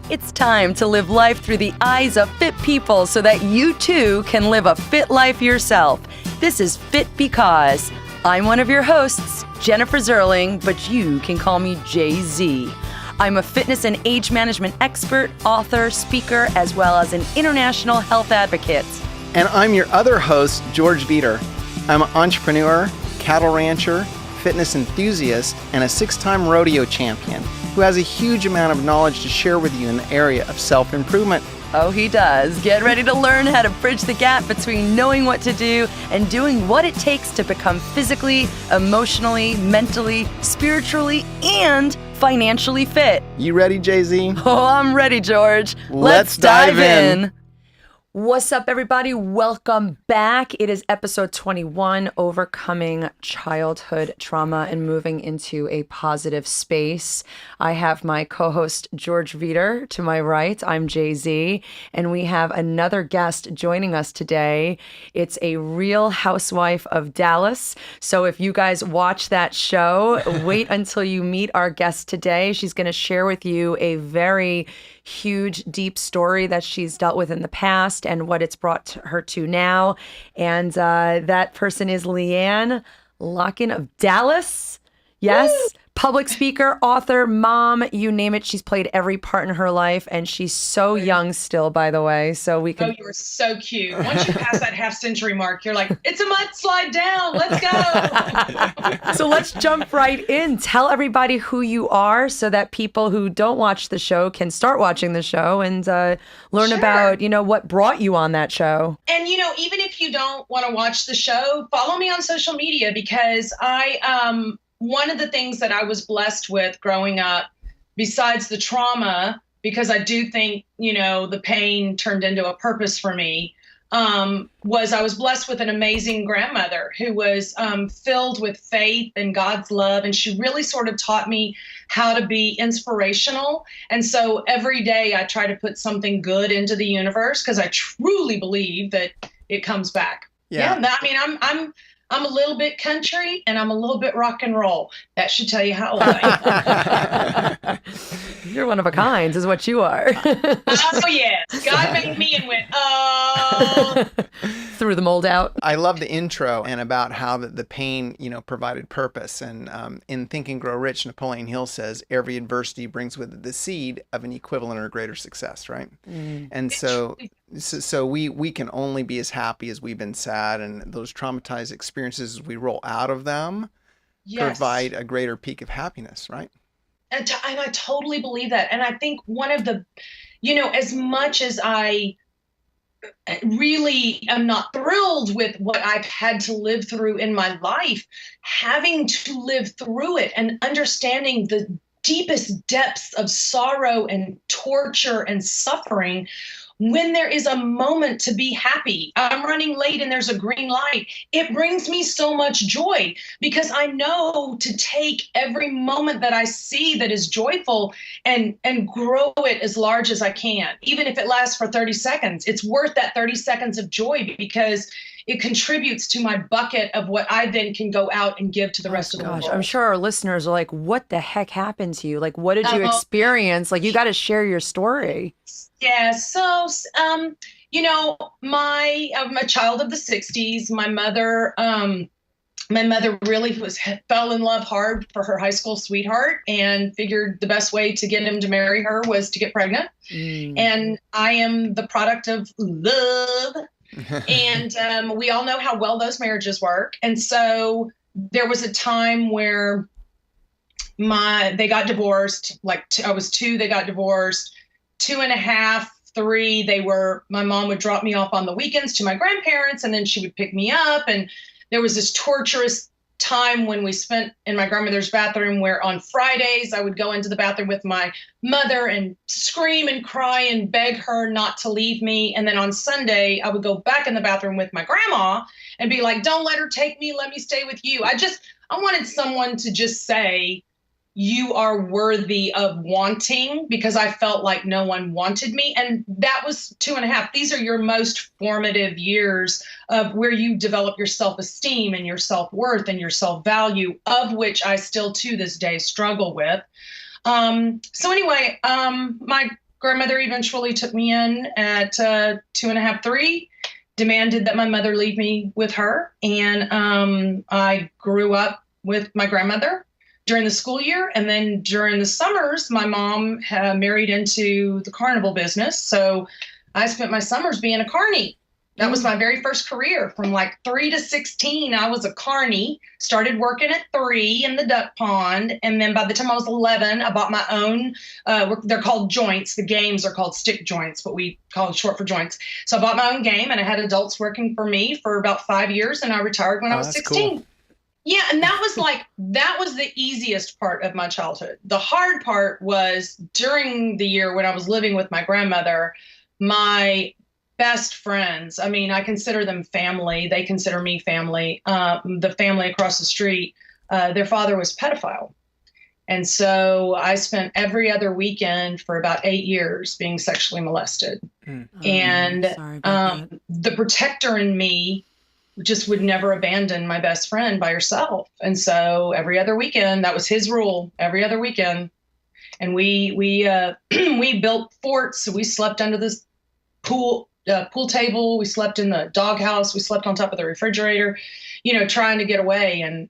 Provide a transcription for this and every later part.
It's time to live life through the eyes of fit people so that you too can live a fit life yourself. This is Fit Because. I'm one of your hosts, Jennifer Zerling, but you can call me Jay-Z. I'm a fitness and age management expert, author, speaker, as well as an international health advocate. And I'm your other host, George Veater. I'm an entrepreneur, cattle rancher, fitness enthusiast, and a 6-time rodeo champion who has a huge amount of knowledge to share with you in the area of self-improvement. Oh, he does. Get ready to learn how to bridge the gap between knowing what to do and doing what it takes to become physically, emotionally, mentally, spiritually, and financially fit. You ready, Jay-Z? Oh, I'm ready, George. Let's dive in. What's up, everybody? Welcome back. It is episode 21, Overcoming Childhood Trauma and Moving into a Positive Space. I have my co-host, George Veater, to my right. I'm Jay-Z, and we have another guest joining us today. It's a real housewife of Dallas. So if you guys watch that show, wait until you meet our guest today. She's going to share with you a very huge, deep story that she's dealt with in the past and what it's brought her to now. And that person is LeeAnne Locken of Dallas. Yes. Woo! Public speaker, author, mom, you name it. She's played every part in her life, and she's so young still, by the way. So we can. Oh, you were so cute. Once you pass that half-century mark, you're like, it's a mudslide down. Let's go. So let's jump right in. Tell everybody who you are so that people who don't watch the show can start watching the show and learn about, what brought you on that show. And, even if you don't want to watch the show, follow me on social media because one of the things that I was blessed with growing up, besides the trauma, because I do think, the pain turned into a purpose for me, was I was blessed with an amazing grandmother who was filled with faith and God's love. And she really sort of taught me how to be inspirational. And so every day I try to put something good into the universe because I truly believe that it comes back. Yeah. I'm a little bit country and I'm a little bit rock and roll. That should tell you how old I am. You're one of a kind is what you are. Oh, yes. God made me and went, oh. Threw the mold out. I love the intro and about how the pain, provided purpose. And in Think and Grow Rich, Napoleon Hill says, every adversity brings with it the seed of an equivalent or greater success, right? Mm. And so we can only be as happy as we've been sad, and those traumatized experiences, as we roll out of them, provide a greater peak of happiness, right? And I totally believe that. And I think one of the, as much as I really am not thrilled with what I've had to live through in my life, having to live through it and understanding the deepest depths of sorrow and torture and suffering, when there is a moment to be happy, I'm running late and there's a green light, it brings me so much joy because I know to take every moment that I see that is joyful and grow it as large as I can. Even if it lasts for 30 seconds, it's worth that 30 seconds of joy because it contributes to my bucket of what I then can go out and give to the rest of the world. I'm sure our listeners are like, what the heck happened to you? Like, what did you experience? Like, you got to share your story. Yeah. So, I'm a child of the 60s. My mother really fell in love hard for her high school sweetheart and figured the best way to get him to marry her was to get pregnant. Mm. And I am the product of love. And we all know how well those marriages work. And so there was a time where they got divorced. I was 2, they got divorced. 2.5, 3, my mom would drop me off on the weekends to my grandparents, and then she would pick me up. And there was this torturous time when we spent in my grandmother's bathroom where on Fridays I would go into the bathroom with my mother and scream and cry and beg her not to leave me. And then on Sunday, I would go back in the bathroom with my grandma and be like, don't let her take me. Let me stay with you. I wanted someone to just say, you are worthy of wanting, because I felt like no one wanted me. And that was 2.5. These are your most formative years of where you develop your self-esteem and your self-worth and your self-value, of which I still to this day struggle with. So anyway, my grandmother eventually took me in at 2.5, 3, demanded that my mother leave me with her. And I grew up with my grandmother during the school year. And then during the summers, my mom married into the carnival business. So I spent my summers being a carny. That was my very first career. From like 3 to 16, I was a carny. Started working at 3 in the duck pond. And then by the time I was 11, I bought my own, they're called joints. The games are called stick joints, but we call it short for joints. So I bought my own game, and I had adults working for me for about 5 years, and I retired when I was 16. Cool. Yeah, and that was the easiest part of my childhood. The hard part was during the year when I was living with my grandmother, my best friends. I mean, I consider them family. They consider me family. The family across the street, their father was a pedophile. And so I spent every other weekend for about 8 years being sexually molested. And the protector in me just would never abandon my best friend by herself. And so every other weekend, that was his rule, every other weekend. And we we built forts. So we slept under this pool table. We slept in the doghouse. We slept on top of the refrigerator, trying to get away. And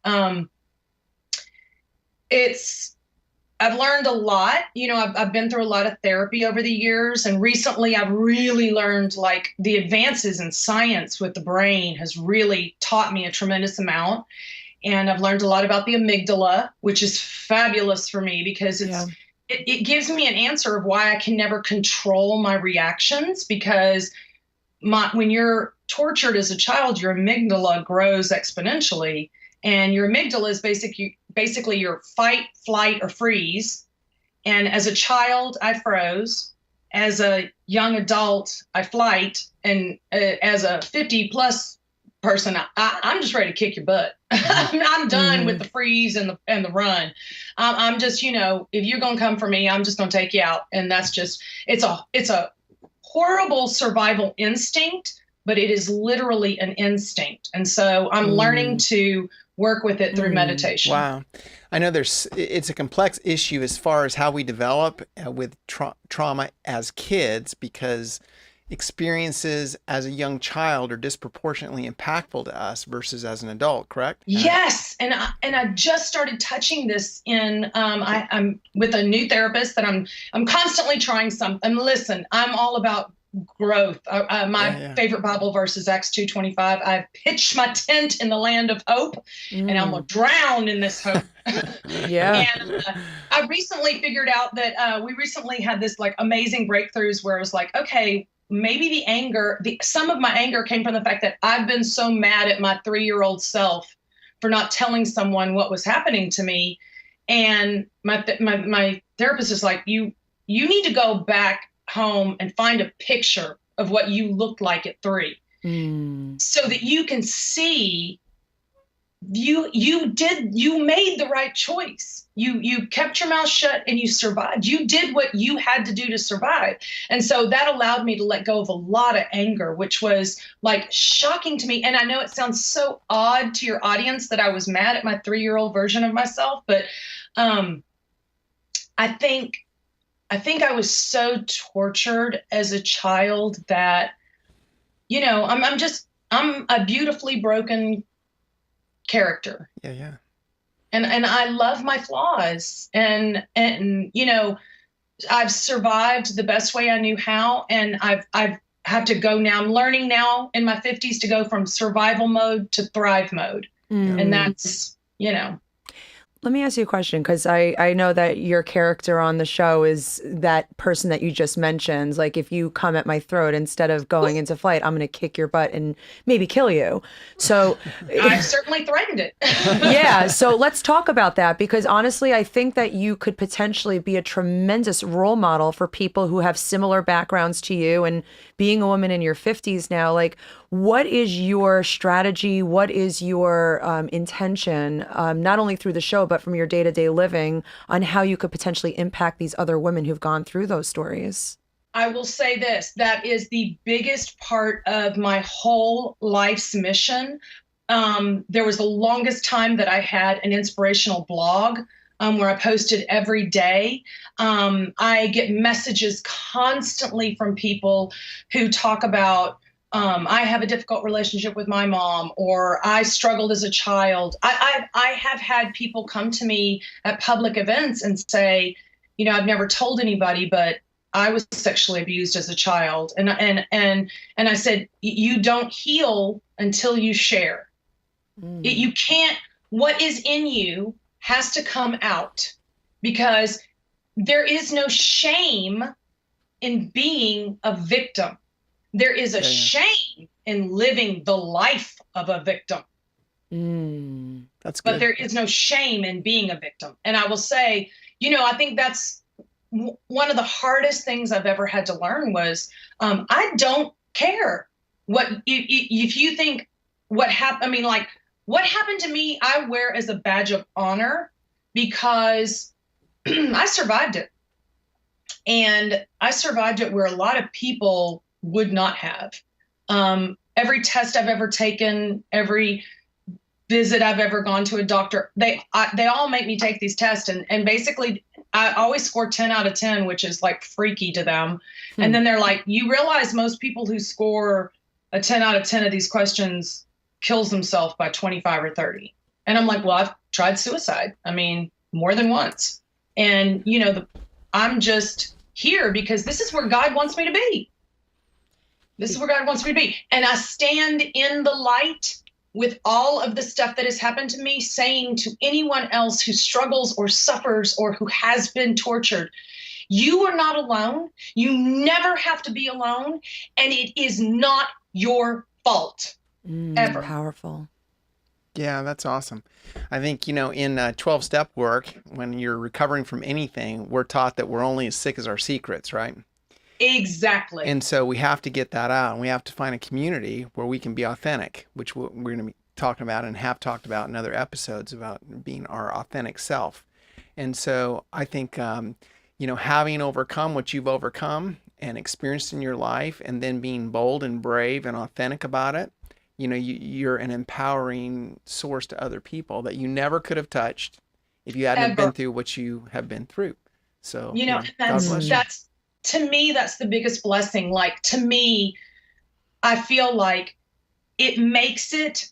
I've learned a lot. I've been through a lot of therapy over the years. And recently I've really learned, like, the advances in science with the brain has really taught me a tremendous amount. And I've learned a lot about the amygdala, which is fabulous for me because it gives me an answer of why I can never control my reactions, because when you're tortured as a child, your amygdala grows exponentially, and your amygdala is basically your fight, flight, or freeze. And as a child, I froze. As a young adult, I flight. And as a 50-plus person, I'm just ready to kick your butt. I'm done with the freeze and the run. I'm just, if you're going to come for me, I'm just going to take you out. And that's just, it's a horrible survival instinct, but it is literally an instinct. And so I'm learning to work with it through meditation. Wow. I know it's a complex issue as far as how we develop with trauma as kids, because experiences as a young child are disproportionately impactful to us versus as an adult, correct? Yes. And I just started touching this in, I'm with a new therapist that I'm constantly trying something. And listen, I'm all about growth. My favorite Bible verse is Acts 2:25. I've pitched my tent in the land of hope, and I'm going to drown in this hope. And I recently figured out that we recently had this like amazing breakthroughs where it was like, okay, maybe some of my anger came from the fact that I've been so mad at my 3-year-old self for not telling someone what was happening to me. And my therapist is like, you need to go back home and find a picture of what you looked like at 3, so that you can see you made the right choice. You kept your mouth shut and you survived. You did what you had to do to survive. And so that allowed me to let go of a lot of anger, which was like shocking to me. And I know it sounds so odd to your audience that I was mad at my 3-year-old version of myself, but I think I was so tortured as a child that, I'm a beautifully broken character. Yeah. And I love my flaws, and I've survived the best way I knew how. And I've had to go now. I'm learning now in my 50s to go from survival mode to thrive mode. And that's, Let me ask you a question, because I know that your character on the show is that person that you just mentioned. Like, if you come at my throat, instead of going into flight, I'm going to kick your butt and maybe kill you. So I've certainly threatened it. Yeah. So let's talk about that, because honestly, I think that you could potentially be a tremendous role model for people who have similar backgrounds to you. And being a woman in your 50s now, like, what is your strategy? What is your intention, not only through the show, but from your day-to-day living, on how you could potentially impact these other women who've gone through those stories? I will say this, that is the biggest part of my whole life's mission. There was the longest time that I had an inspirational blog where I posted every day. I get messages constantly from people who talk about, I have a difficult relationship with my mom, or I struggled as a child. I have had people come to me at public events and say, I've never told anybody, but I was sexually abused as a child. And I said, you don't heal until you share. You can't, what is in you has to come out, because there is no shame in being a victim. There is a shame in living the life of a victim. That's good. But there is no shame in being a victim. And I will say, I think that's one of the hardest things I've ever had to learn was, I don't care what, if you think what happened, I mean, like, what happened to me, I wear as a badge of honor, because I survived it. And I survived it where a lot of people would not have. Every test I've ever taken, every visit I've ever gone to a doctor, they all make me take these tests. And basically, I always score 10 out of 10, which is like freaky to them. And then they're like, you realize most people who score a 10 out of 10 of these questions kills themselves by 25 or 30. And I'm like, well, I've tried suicide. I mean, more than once. And, I'm just here because this is where God wants me to be. This is where God wants me to be. And I stand in the light with all of the stuff that has happened to me, saying to anyone else who struggles or suffers or who has been tortured, you are not alone. You never have to be alone. And it is not your fault. Ever. Powerful. Yeah, that's awesome. I think, in 12-step work, when you're recovering from anything, we're taught that we're only as sick as our secrets, right? Exactly. And so we have to get that out, and we have to find a community where we can be authentic, which we're going to be talking about and have talked about in other episodes about being our authentic self. And so I think, having overcome what you've overcome and experienced in your life, and then being bold and brave and authentic about it, you're an empowering source to other people that you never could have touched if you hadn't been through what you have been through. So, that's to me, that's the biggest blessing. Like, to me, I feel like it makes it,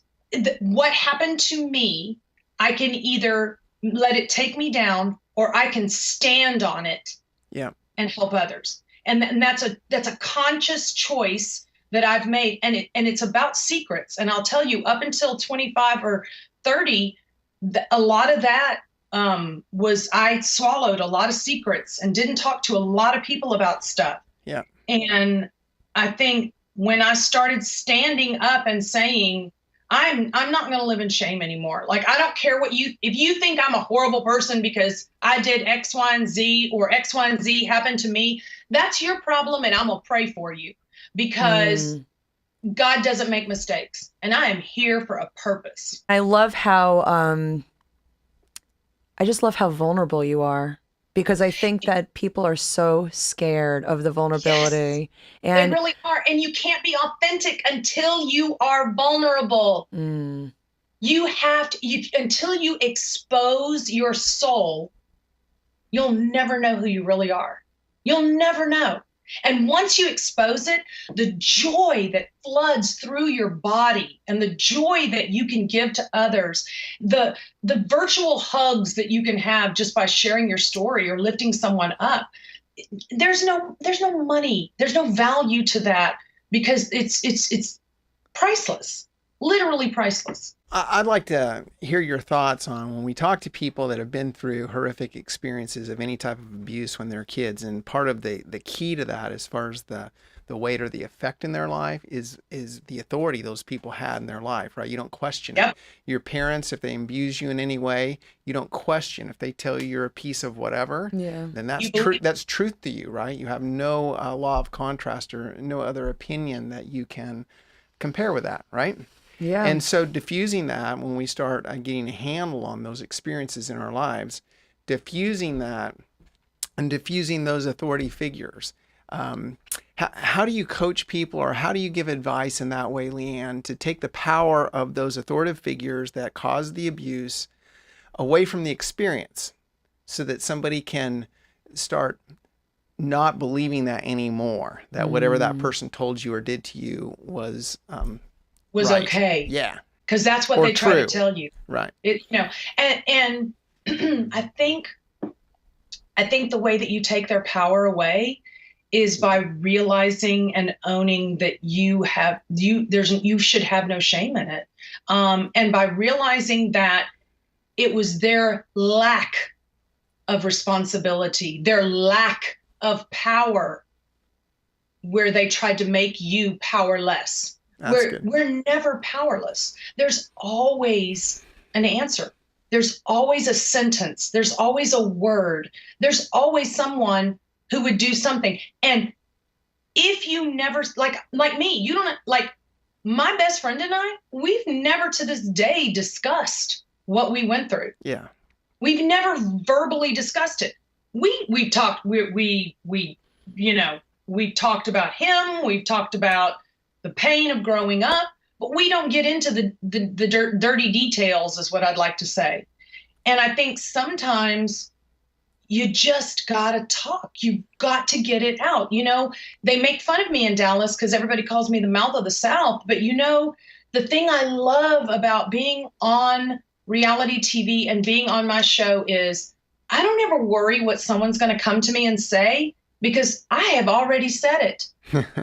what happened to me, I can either let it take me down, or I can stand on it and help others. And that's a conscious choice that I've made. And it's about secrets. And I'll tell you, up until 25 or 30, a lot of that was, I swallowed a lot of secrets and didn't talk to a lot of people about stuff. Yeah. And I think when I started standing up and saying, I'm not going to live in shame anymore. Like, I don't care if you think I'm a horrible person because I did X, Y, and Z, or X, Y, and Z happened to me, that's your problem. And I'm going to pray for you, because God doesn't make mistakes, and I am here for a purpose. I love how, I just love how vulnerable you are, because I think that people are so scared of the vulnerability. Yes, and they really are. And you can't be authentic until you are vulnerable. You have to, until you expose your soul, you'll never know who you really are. You'll never know. And once you expose it, the joy that floods through your body and the joy that you can give to others, the virtual hugs that you can have just by sharing your story or lifting someone up, there's no money, there's no value to that, because it's priceless, literally priceless. I'd like to hear your thoughts on when we talk to people that have been through horrific experiences of any type of abuse when they're kids. And part of the key to that, as far as the weight or the effect in their life, is the authority those people had in their life, right? You don't question it. Your parents, if they abuse you in any way, you don't question. If they tell you you're a piece of whatever, then that's that's truth to you, right? You have no law of contrast or no other opinion that you can compare with that, right? Yeah. And so diffusing that, when we start getting a handle on those experiences in our lives, diffusing that and diffusing those authority figures, how do you coach people, or how do you give advice in that way, LeeAnne, to take the power of those authoritative figures that caused the abuse away from the experience, so that somebody can start not believing that anymore, that whatever that person told you or did to you was right. Okay. Yeah. Because that's what Or they try true. to tell you. Right. And I think the way that you take their power away is by realizing and owning that you should have no shame in it. And by realizing that it was their lack of responsibility, their lack of power, where they tried to make you powerless. We're never powerless. There's always an answer. There's always a sentence. There's always a word. There's always someone who would do something. And if you never, like me, you don't, like my best friend and I, we've never to this day discussed what we went through. Yeah. We've never verbally discussed it. We talked, we talked about him. We've talked about the pain of growing up, but we don't get into the dirty details, is what I'd like to say. And I think sometimes you just gotta talk. You got to get it out. They make fun of me in Dallas because everybody calls me the mouth of the South. But the thing I love about being on reality TV and being on my show is I don't ever worry what someone's going to come to me and say, because I have already said it.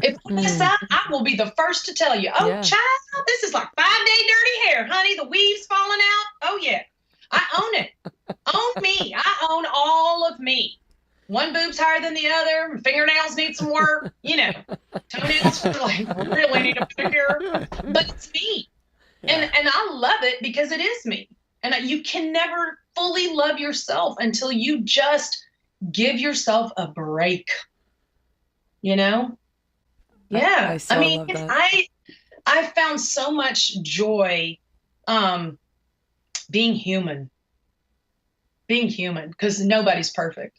If I mess up, I will be the first to tell you, child, this is like 5-day dirty hair, honey. The weave's falling out. Oh, yeah. I own it. Own me. I own all of me. One boob's higher than the other. Fingernails need some work. Toenails really need a pedicure. But it's me. Yeah. And I love it because it is me. And you can never fully love yourself until you just give yourself a break. Yeah. I mean, I found so much joy being human, because nobody's perfect.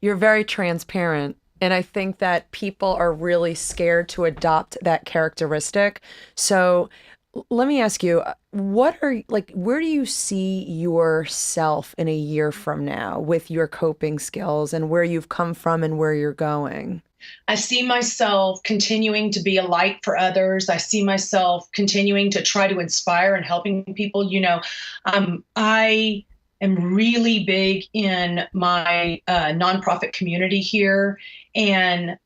You're very transparent. And I think that people are really scared to adopt that characteristic. So let me ask you, where do you see yourself in a year from now with your coping skills and where you've come from and where you're going? I see myself continuing to be a light for others. I see myself continuing to try to inspire and helping people. I am really big in my nonprofit community here, and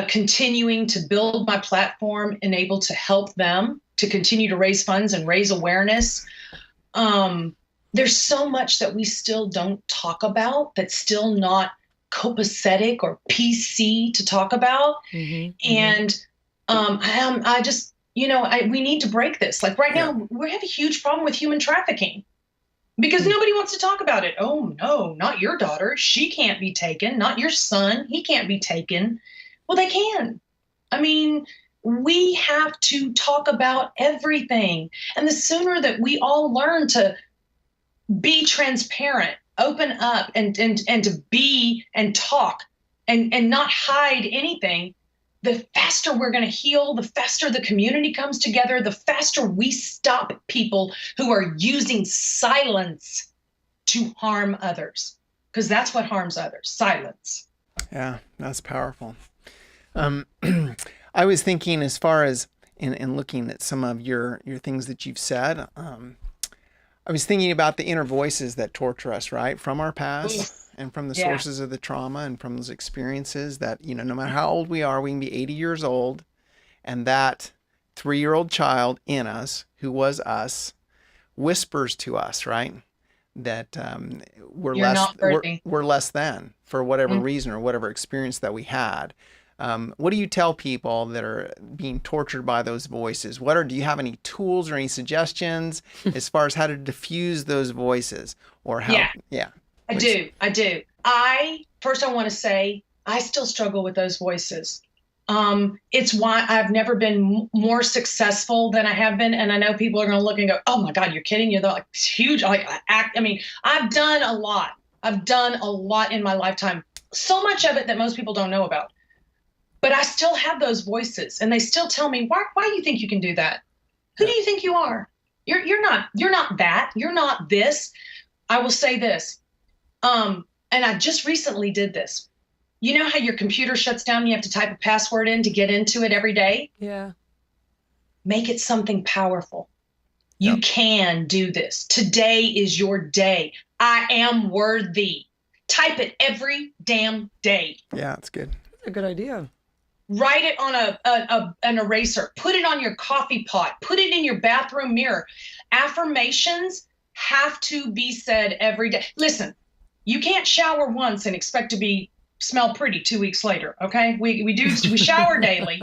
continuing to build my platform and able to help them to continue to raise funds and raise awareness. There's so much that we still don't talk about, that's still not copacetic or PC to talk about. Mm-hmm, and I just, we need to break this. Like right now, we have a huge problem with human trafficking because nobody wants to talk about it. Oh, no, not your daughter. She can't be taken. Not your son. He can't be taken. Well, they can. I mean, we have to talk about everything. And the sooner that we all learn to be transparent, open up, and to be and talk and not hide anything, the faster we're going to heal, the faster the community comes together, the faster we stop people who are using silence to harm others. Because that's what harms others, silence. Yeah, that's powerful. I was thinking, as far as in looking at some of your things that you've said, I was thinking about the inner voices that torture us, right? From our past and from the sources of the trauma and from those experiences that, no matter how old we are, we can be 80 years old, and that 3-year-old child in us, who was us, whispers to us, right? That we're less than for whatever reason or whatever experience that we had. What do you tell people that are being tortured by those voices? Do you have any tools or any suggestions as far as how to diffuse those voices or how? Yeah. I do. I want to say I still struggle with those voices. It's why I've never been more successful than I have been. And I know people are going to look and go, oh my God, you're kidding. You're like huge. I've done a lot. I've done a lot in my lifetime. So much of it that most people don't know about. But I still have those voices, and they still tell me, why do you think you can do that? Who do you think you are? You're not that. You're not this. I will say this. and I just recently did this. You know how your computer shuts down and you have to type a password in to get into it every day? Yeah. Make it something powerful. You can do this. Today is your day. I am worthy. Type it every damn day. Yeah, that's good. That's a good idea. Write it on an eraser. Put it on your coffee pot. Put it in your bathroom mirror. Affirmations have to be said every day. Listen, you can't shower once and expect to smell pretty 2 weeks later. Okay, we shower daily.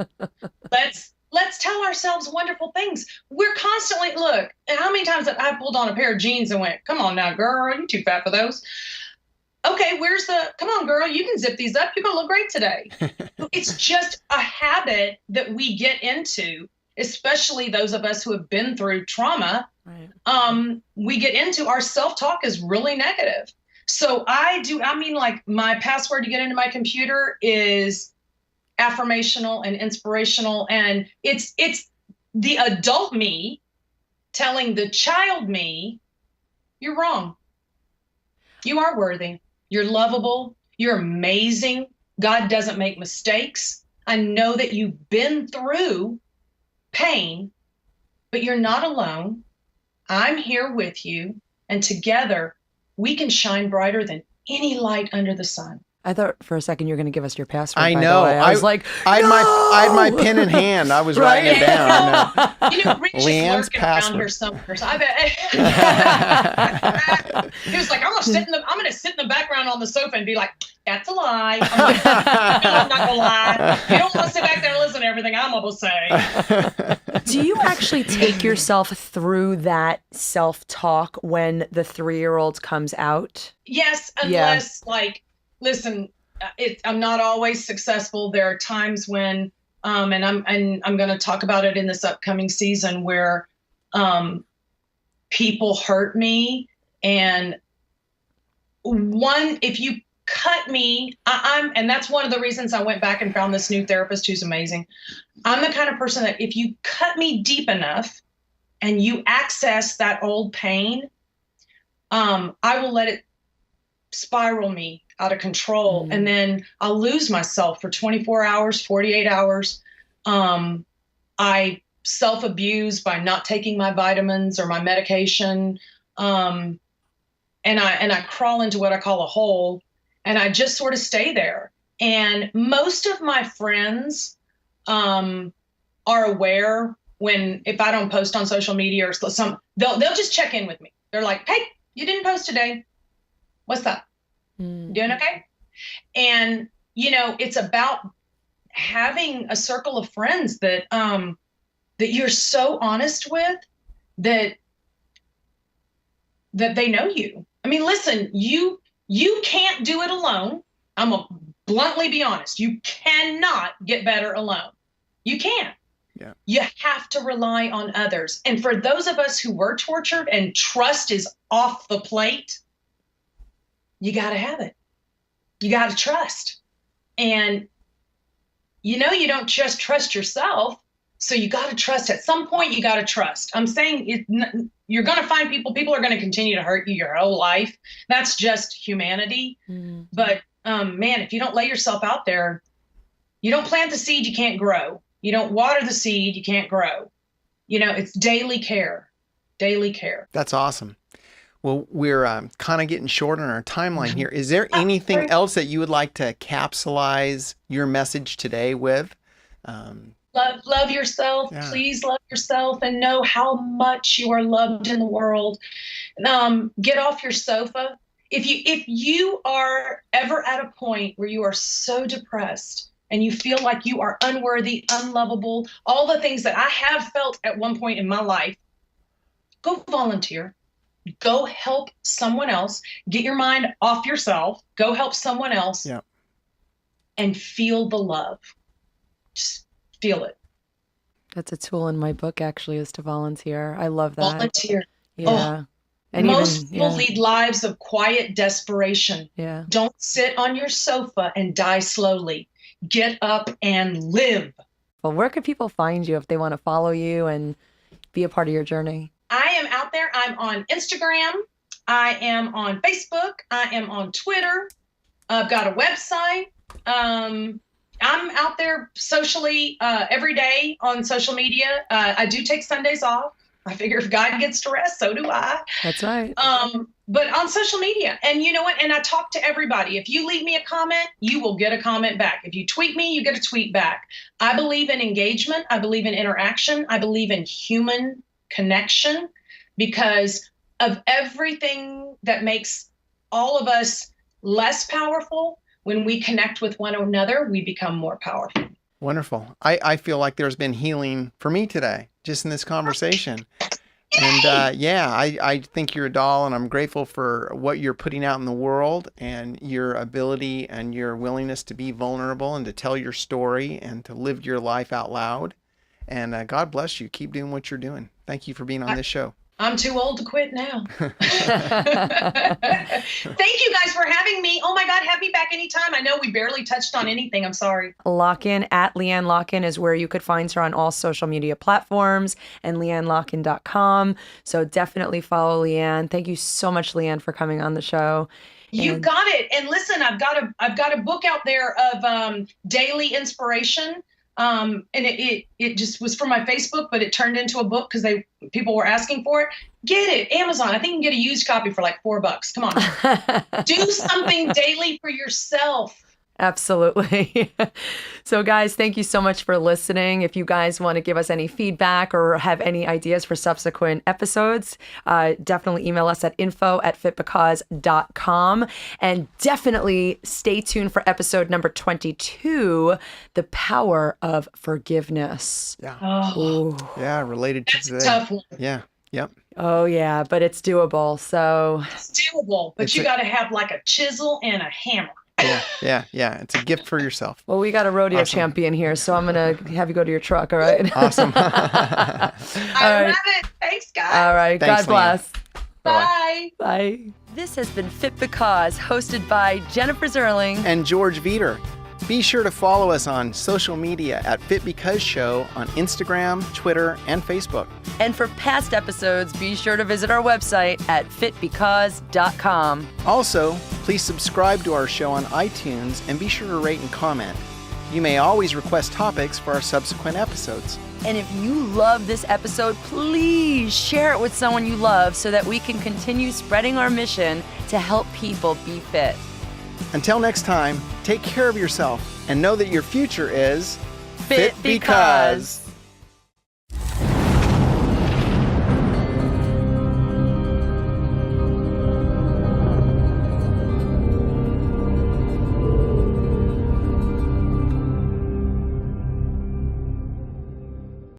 Let's tell ourselves wonderful things. We're constantly, look, how many times have I pulled on a pair of jeans and went, come on now, girl, you're too fat for those. Okay, come on, girl, you can zip these up. You're going to look great today. It's just a habit that we get into, especially those of us who have been through trauma. Right. We get into, our self-talk is really negative. So like my password to get into my computer is affirmational and inspirational, and it's the adult me telling the child me, you're wrong. You are worthy. You're lovable. You're amazing. God doesn't make mistakes. I know that you've been through pain, but you're not alone. I'm here with you, and together we can shine brighter than any light under the sun. I thought for a second you were going to give us your password. I by know. The way. I was like, I had my pen in hand. I was writing it down. I know. You know, Rich is LeeAnne's lurking password. around here somewhere. So I bet he was like, I'm gonna sit in the background on the sofa and be like, that's a lie. I'm not gonna lie. You don't want to sit back there and listen to everything I'm gonna say. Do you actually take yourself through that self-talk when the 3-year-old comes out? Yes, unless listen, I'm not always successful. There are times when, and I'm going to talk about it in this upcoming season, where people hurt me, and if you cut me, and that's one of the reasons I went back and found this new therapist who's amazing. I'm the kind of person that if you cut me deep enough and you access that old pain, I will let it spiral me out of control. And then I'll lose myself for 24 hours, 48 hours. I self-abuse by not taking my vitamins or my medication. And I crawl into what I call a hole, and I just sort of stay there. And most of my friends are aware if I don't post on social media or they'll just check in with me. They're like, hey, you didn't post today. What's up? Doing okay? And, it's about having a circle of friends that you're so honest with that they know you. I mean, listen, you can't do it alone. I'm going to bluntly be honest. You cannot get better alone. You can't. Yeah. You have to rely on others. And for those of us who were tortured and trust is off the plate, you got to have it. You got to trust. And, you don't just trust yourself. So you got to trust. At some point, you got to trust. I'm saying you're going to find people are going to continue to hurt you your whole life. That's just humanity. But, man, if you don't lay yourself out there, you don't plant the seed, you can't grow. You don't water the seed, you can't grow. It's daily care. Daily care. That's awesome. Well, we're kind of getting short on our timeline here. Is there anything else that you would like to capsulize your message today with? Love yourself. Yeah. Please love yourself and know how much you are loved in the world. Get off your sofa. If you are ever at a point where you are so depressed and you feel like you are unworthy, unlovable, all the things that I have felt at one point in my life, go volunteer. Go help someone else. Get your mind off yourself. Go help someone else. Yeah. And feel the love. Just feel it. That's a tool in my book, actually, is to volunteer. I love that. Volunteer. Yeah. Oh, and most people lead lives of quiet desperation. Yeah. Don't sit on your sofa and die slowly. Get up and live. Well, where can people find you if they want to follow you and be a part of your journey? I am out there. I'm on Instagram I am on Facebook. I am on Twitter. I've got a website. I'm out there socially every day on social media. I do take Sundays off. I figure if God gets to rest, so do I. That's right. But on social media, and you know what? And I talk to everybody. If you leave me a comment, you will get a comment back. If you tweet me, you get a tweet back. I believe in engagement. I believe in interaction. I believe in human connection, because of everything that makes all of us less powerful. When we connect with one another, we become more powerful. Wonderful. I feel like there's been healing for me today, just in this conversation. And I think you're a doll, and I'm grateful for what you're putting out in the world and your ability and your willingness to be vulnerable and to tell your story and to live your life out loud. And God bless you. Keep doing what you're doing. Thank you for being on this show. I'm too old to quit now. Thank you guys for having me. Oh my God, have me back anytime. I know we barely touched on anything. I'm sorry. Locken at LeeAnne Locken is where you could find her on all social media platforms, and LeeAnneLocken.com. So definitely follow LeeAnne. Thank you so much, LeeAnne, for coming on the show. You got it. And listen, I've got a book out there of daily inspiration. And it just was from my Facebook, but it turned into a book because people were asking for it. Get it, Amazon. I think you can get a used copy for like $4. Come on, do something daily for yourself. Absolutely. So guys, thank you so much for listening. If you guys want to give us any feedback or have any ideas for subsequent episodes, definitely email us at info@fitbecause.com. And definitely stay tuned for episode number 22, The Power of Forgiveness. Yeah. Oh, Yeah, related to that's today. a tough one. Yeah. Yep. Oh yeah, but it's doable. So It's doable, but you got to have like a chisel and a hammer. Yeah. It's a gift for yourself. well, we got a rodeo champion here, so I'm going to have you go to your truck, all right? Awesome. I love it. Thanks, guys. All right. Thanks, God bless. Bye. Bye. This has been Fit Because, hosted by Jennifer Zerling And George Veater. Be sure to follow us on social media at Fit Because Show on Instagram, Twitter, and Facebook. And for past episodes, be sure to visit our website at fitbecause.com. Also, please subscribe to our show on iTunes and be sure to rate and comment. You may always request topics for our subsequent episodes. And if you love this episode, please share it with someone you love so that we can continue spreading our mission to help people be fit. Until next time, take care of yourself and know that your future is Fit because.